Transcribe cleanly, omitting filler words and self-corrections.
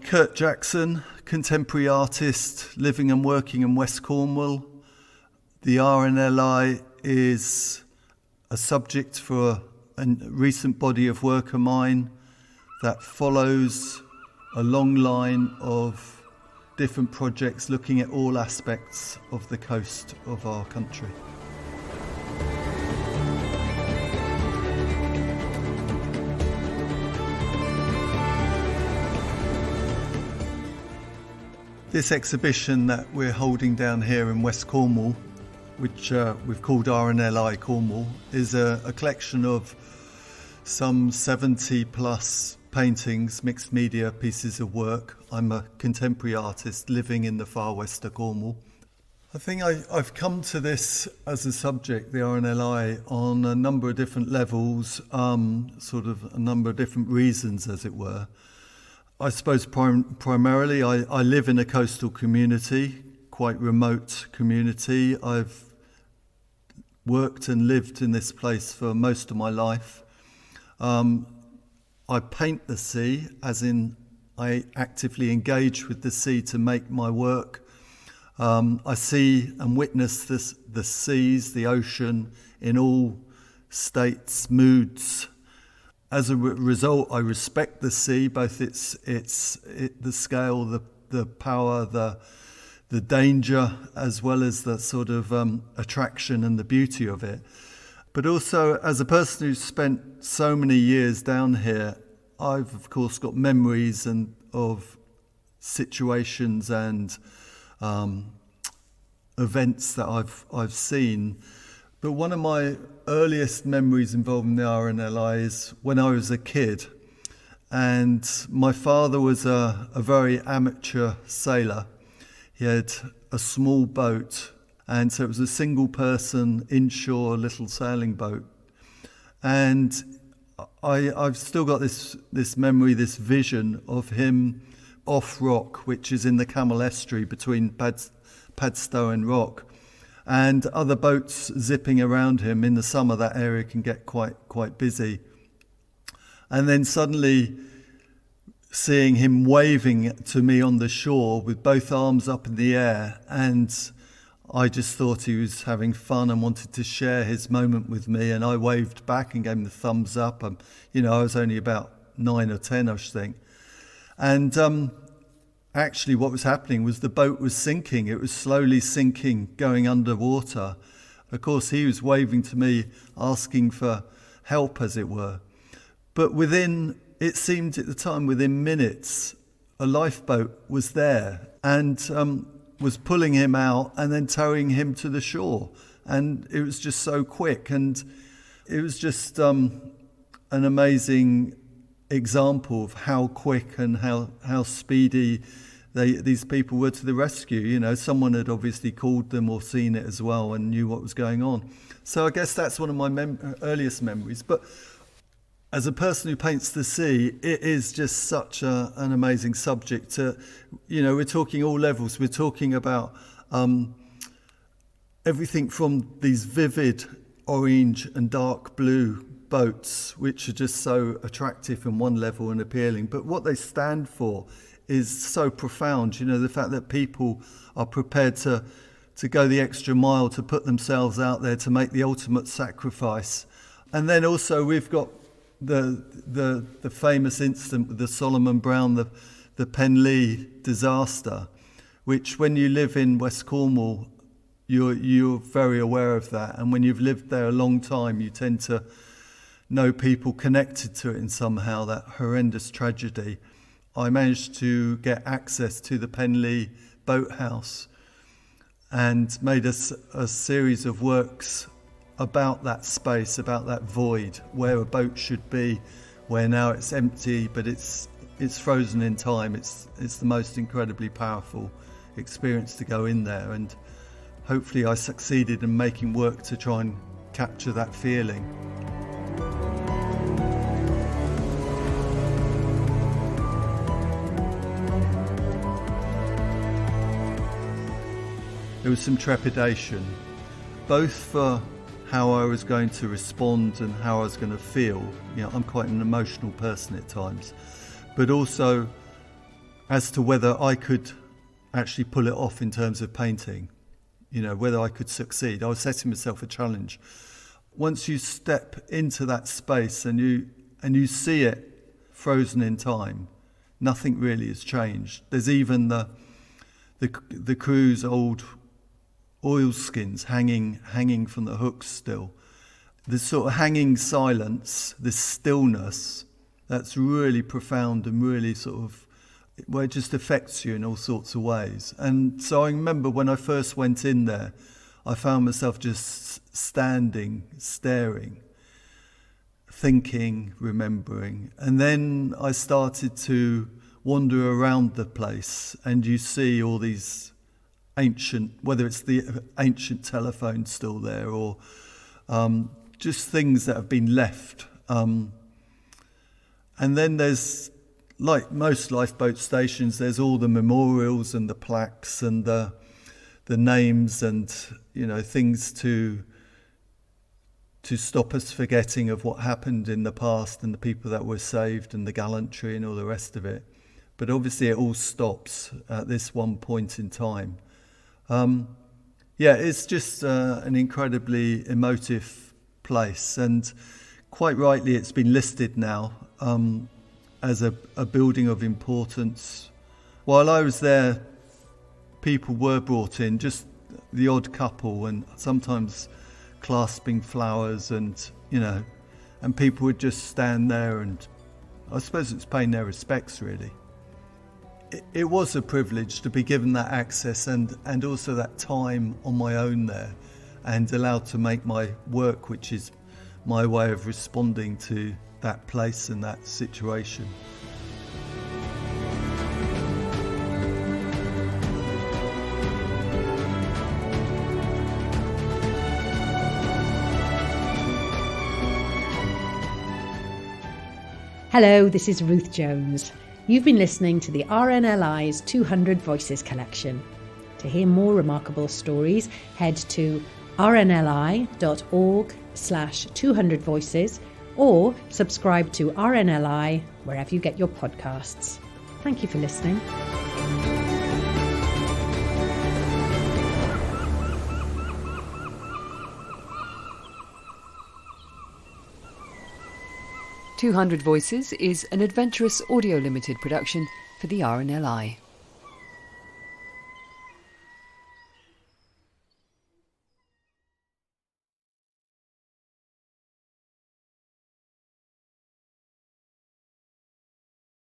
Kurt Jackson, contemporary artist living and working in West Cornwall. The RNLI is a subject for a recent body of work of mine that follows a long line of different projects looking at all aspects of the coast of our country. This exhibition that we're holding down here in West Cornwall, which we've called RNLI Cornwall, is a collection of some 70 plus paintings, mixed media pieces of work. I'm a contemporary artist living in the far west of Cornwall. I think I've come to this as a subject, the RNLI, on a number of different levels, sort of a number of different reasons, as it were. I suppose primarily I live in a coastal community, quite remote community. I've worked and lived in this place for most of my life. I paint the sea, as in I actively engage with the sea to make my work. I see and witness the seas, the ocean, in all states, moods. As a result, I respect the sea, both the scale, the power, the danger, as well as the sort of attraction and the beauty of it. But also, as a person who's spent so many years down here, I've of course got memories of situations and events that I've seen. But one of my earliest memories involving the RNLI is when I was a kid, and my father was a very amateur sailor. He had a small boat, and so it was a single person inshore little sailing boat. And I've still got this memory, this vision of him off Rock, which is in the Camel Estuary between Padstow and Rock, and other boats zipping around him. In the summer, that area can get quite busy. And then suddenly seeing him waving to me on the shore with both arms up in the air, and I just thought he was having fun and wanted to share his moment with me, and I waved back and gave him the thumbs up. I was only about 9 or 10, I should think. And actually what was happening was the boat was sinking. It was slowly sinking, going underwater. Of course, he was waving to me, asking for help, as it were. But it seemed at the time, within minutes, a lifeboat was there and was pulling him out and then towing him to the shore. And it was just so quick. And it was just an amazing example of how quick and how speedy these people were to the rescue. Someone had obviously called them or seen it as well and knew what was going on. So I guess that's one of my earliest memories. But as a person who paints the sea, it is just such an amazing subject. We're talking all levels. We're talking about everything from these vivid orange and dark blue boats, which are just so attractive in one level and appealing. But what they stand for is so profound. The fact that people are prepared to go the extra mile, to put themselves out there, to make the ultimate sacrifice. And then also we've got the famous incident with the Solomon Brown, the Penlee disaster, which when you live in West Cornwall, you're very aware of that. And when you've lived there a long time, you tend to know people connected to it in somehow, that horrendous tragedy. I managed to get access to the Penlee boathouse and made a series of works about that space, about that void, where a boat should be, where now it's empty, but it's frozen in time. It's the most incredibly powerful experience to go in there, and hopefully I succeeded in making work to try and capture that feeling. There was some trepidation, both for how I was going to respond and how I was going to feel. I'm quite an emotional person at times, but also as to whether I could actually pull it off in terms of painting, whether I could succeed. I was setting myself a challenge. Once you step into that space and you see it frozen in time, nothing really has changed. There's even the crew's old oilskins hanging from the hooks still. This sort of hanging silence, this stillness, that's really profound and really sort of, it just affects you in all sorts of ways. And so I remember when I first went in there, I found myself just standing, staring, thinking, remembering. And then I started to wander around the place, and you see all these ancient, whether it's the ancient telephone still there or just things that have been left. And then there's, like most lifeboat stations, there's all the memorials and the plaques and the names and, things to stop us forgetting of what happened in the past and the people that were saved and the gallantry and all the rest of it. But obviously it all stops at this one point in time. It's just an incredibly emotive place, and quite rightly it's been listed now as a building of importance. While I was there, people were brought in, just the odd couple, and sometimes clasping flowers, and and people would just stand there, and I suppose it's paying their respects really. It was a privilege to be given that access and also that time on my own there, and allowed to make my work, which is my way of responding to that place and that situation. Hello, this is Ruth Jones. You've been listening to the RNLI's 200 Voices collection. To hear more remarkable stories, head to rnli.org/200 voices or subscribe to RNLI wherever you get your podcasts. Thank you for listening. "200 Voices" is an adventurous audio limited production for the RNLI.